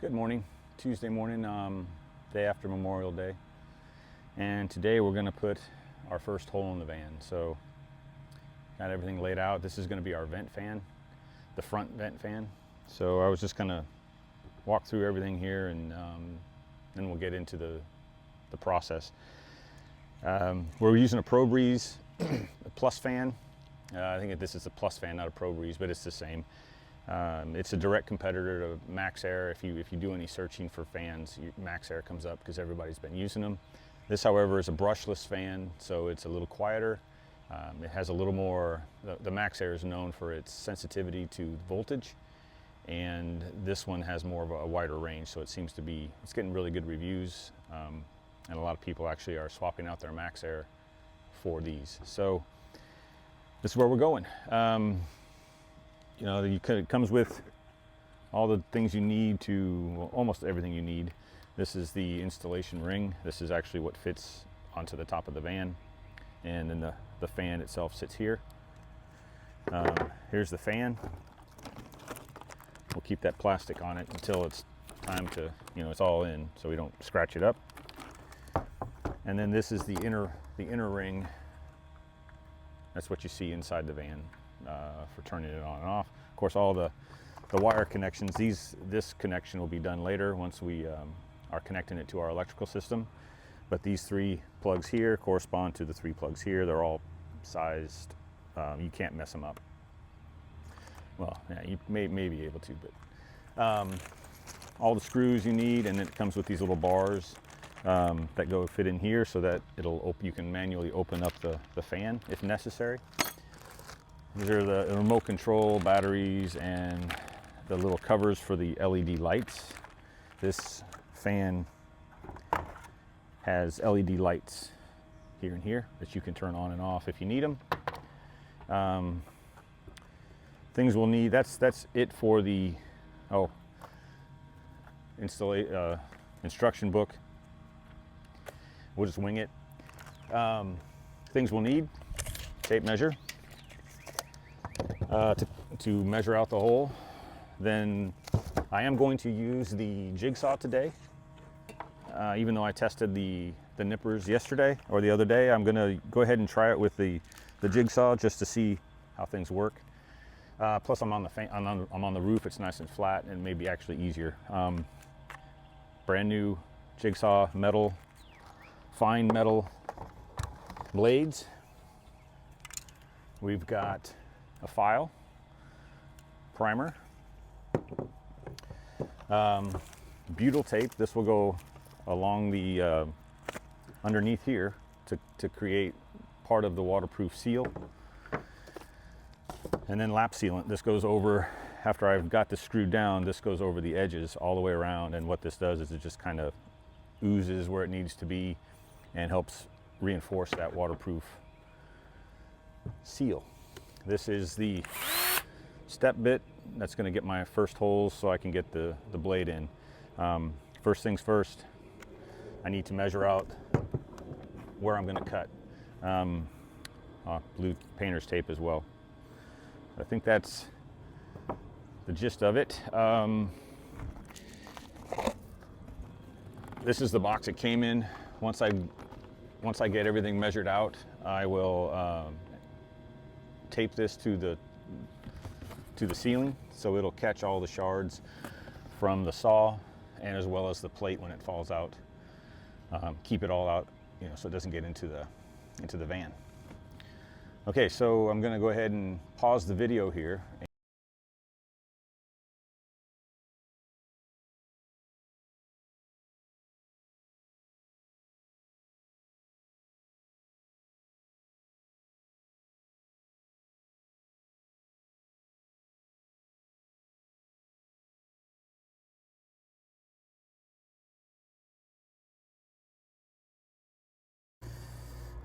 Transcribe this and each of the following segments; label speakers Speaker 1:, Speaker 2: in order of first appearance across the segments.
Speaker 1: Good morning, Tuesday morning, day after Memorial Day. And today we're gonna put our first hole in the van. So got everything laid out. This is gonna be our vent fan, the front vent fan. So I was just gonna walk through everything here and then we'll get into the process. We're using a ProBreeze Plus fan. I think this is a Plus fan, not a ProBreeze, but it's the same. It's a direct competitor to MaxxAir. If you do any searching for fans, MaxxAir comes up because everybody's been using them. This, however, is a brushless fan, so it's a little quieter. It has a little more, the MaxxAir is known for its sensitivity to voltage, and this one has more of a wider range, so it seems to be, it's getting really good reviews, and a lot of people actually are swapping out their MaxxAir for these. So this is where we're going. You know, it comes with all the things you need to, well, almost everything you need. This is the installation ring. This is actually what fits onto the top of the van. And then the fan itself sits here. Here's the fan. We'll keep that plastic on it until it's time to, you know, it's all in so we don't scratch it up. And then this is the inner ring. That's what you see inside the van. For turning it on and off. Of course, all the wire connections, this connection will be done later once we are connecting it to our electrical system. But these 3 plugs here correspond to the 3 plugs here. They're all sized. You can't mess them up. Well, yeah, you may be able to, but all the screws you need, and it comes with these little bars that fit in here so that you can manually open up the fan if necessary. These are the remote control batteries and the little covers for the LED lights. This fan has LED lights here and here that you can turn on and off if you need them. Things we'll need, that's it for the instruction book. We'll just wing it. Things we'll need: tape measure. To measure out the hole. Then I am going to use the jigsaw today. Even though I tested the nippers yesterday or the other day, I'm gonna go ahead and try it with the jigsaw just to see how things work. Plus I'm on the roof, it's nice and flat and maybe actually easier. Brand new jigsaw metal, fine metal blades. We've got a file, primer, butyl tape. This will go along the underneath here to create part of the waterproof seal, and then lap sealant. This goes over, after I've got this screwed down, this goes over the edges all the way around, and what this does is it just kind of oozes where it needs to be and helps reinforce that waterproof seal. This is the step bit that's going to get my first holes so I can get the blade in. First things first, I need to measure out where I'm going to cut. Blue painter's tape as well. I think that's the gist of it. This is the box it came in. Once I get everything measured out, I will tape this to the ceiling so it'll catch all the shards from the saw and as well as the plate when it falls out. Keep it all out, you know, so it doesn't get into the van. Okay, so I'm going to go ahead and pause the video here.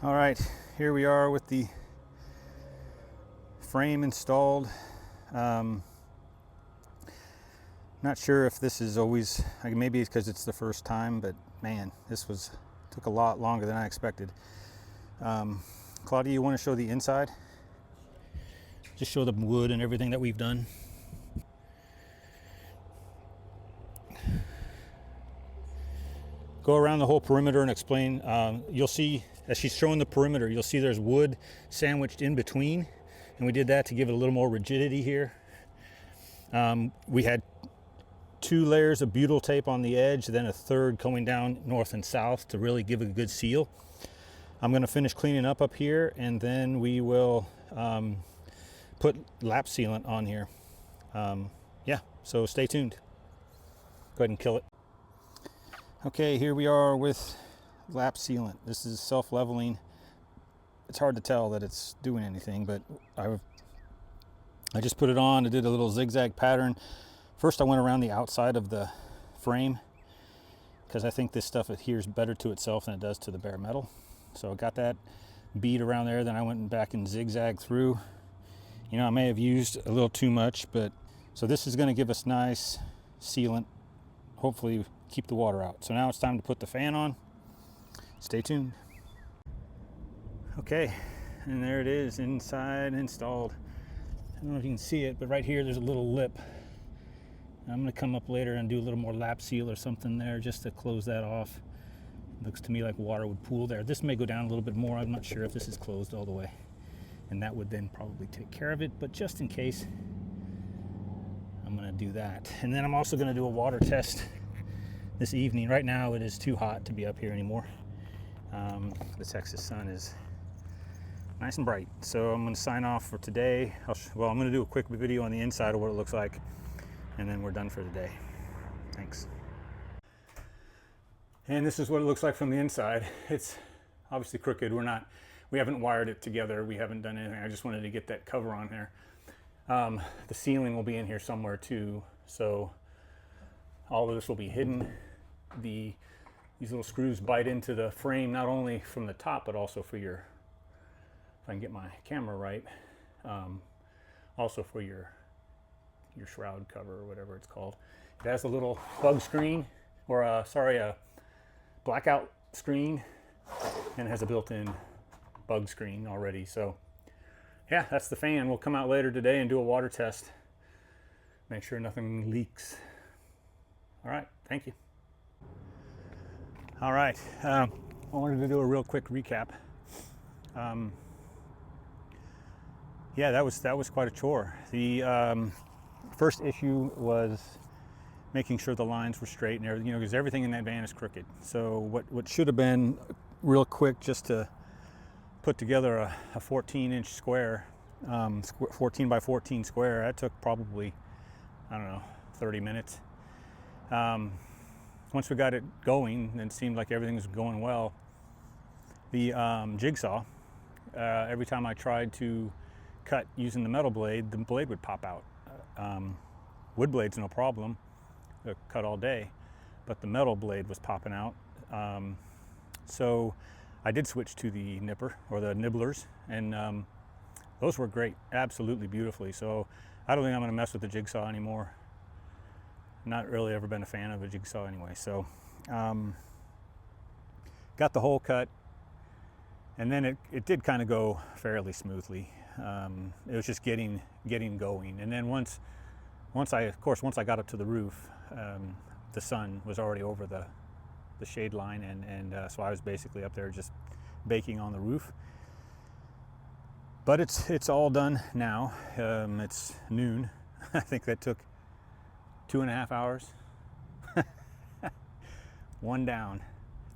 Speaker 1: All right, here we are with the frame installed. Not sure if this is always, maybe it's because it's the first time, but man, took a lot longer than I expected. Claudia, you want to show the inside? Just show the wood and everything that we've done. go around the whole perimeter and explain. You'll see, as she's showing the perimeter, you'll see there's wood sandwiched in between. And we did that to give it a little more rigidity here. We had 2 layers of butyl tape on the edge, then a third going down north and south to really give a good seal. I'm going to finish cleaning up here, and then we will put lap sealant on here. Yeah, so stay tuned. Go ahead and kill it. Okay, here we are with lap sealant. This is self-leveling. It's hard to tell that it's doing anything, but I just put it on. I did a little zigzag pattern. First I went around the outside of the frame because I think this stuff adheres better to itself than it does to the bare metal. So I got that bead around there, then I went back and zigzagged through. You know, I may have used a little too much, but so this is going to give us nice sealant, hopefully keep the water out. So now it's time to put the fan on. Stay tuned. Okay, and there it is, inside installed. I don't know if you can see it, but right here there's a little lip. I'm going to come up later and do a little more lap seal or something there just to close that off. It looks to me like water would pool there. This may go down a little bit more. I'm not sure if this is closed all the way. And that would then probably take care of it, but just in case, I'm going to do that. And then I'm also going to do a water test this evening. Right now it is too hot to be up here anymore. The Texas sun is nice and bright. So I'm going to sign off for today. Well, I'm going to do a quick video on the inside of what it looks like, and then we're done for the day. Thanks. And this is what it looks like from the inside. It's obviously crooked. We haven't wired it together. We haven't done anything. I just wanted to get that cover on here. The ceiling will be in here somewhere too. So all of this will be hidden. These little screws bite into the frame, not only from the top, but also for your, if I can get my camera right, also for your shroud cover or whatever it's called. It has a little bug screen, or a blackout screen, and it has a built-in bug screen already. So yeah, that's the fan. We'll come out later today and do a water test. Make sure nothing leaks. All right, thank you. All right, I wanted to do a real quick recap. Yeah, that was quite a chore. The first issue was making sure the lines were straight and everything, because everything in that van is crooked. So what should have been real quick just to put together a 14-inch square, 14 by 14 square, that took probably, I don't know, 30 minutes. Once we got it going and it seemed like everything was going well, the jigsaw, every time I tried to cut using the metal blade, the blade would pop out. Wood blade's no problem, cut all day, but the metal blade was popping out. So I did switch to the nipper, or the nibblers, and those were great, absolutely beautifully. So I don't think I'm going to mess with the jigsaw anymore. Not really ever been a fan of a jigsaw anyway. So got the hole cut, and then it did kind of go fairly smoothly. It was just getting going, and then once I got up to the roof, the sun was already over the shade line, and so I was basically up there just baking on the roof. But it's all done now. It's noon. I think that took 2.5 hours. One down.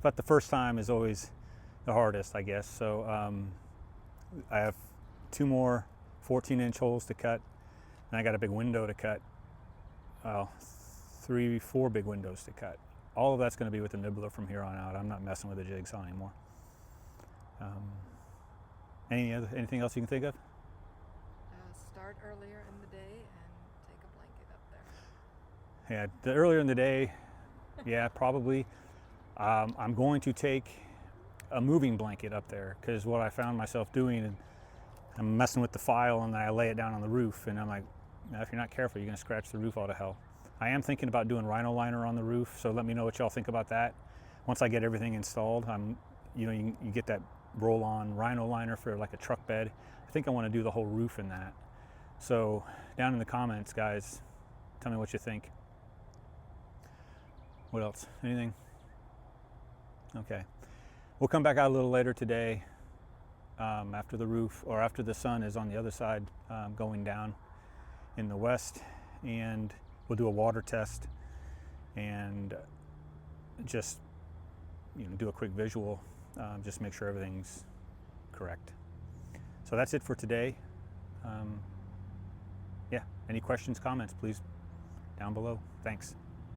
Speaker 1: But the first time is always the hardest, I guess. So I have 2 more 14-inch holes to cut, and I got a big window to cut. Well, 4 big windows to cut. All of that's going to be with the nibbler from here on out. I'm not messing with the jigsaw anymore. Anything else you can think of?
Speaker 2: Start earlier in the day and take a blanket up there.
Speaker 1: Yeah, the earlier in the day, yeah, probably. I'm going to take a moving blanket up there, because what I found myself doing, and I'm messing with the file and then I lay it down on the roof, and I'm like, if you're not careful, you're going to scratch the roof all to hell. I am thinking about doing rhino liner on the roof, so let me know what y'all think about that. Once I get everything installed, you get that roll-on rhino liner for like a truck bed. I think I want to do the whole roof in that. So down in the comments, guys, tell me what you think. What else? Anything? Okay. We'll come back out a little later today after the roof, or after the sun is on the other side going down in the west, and we'll do a water test and just do a quick visual, just make sure everything's correct. So that's it for today. Yeah, any questions, comments, please down below. Thanks.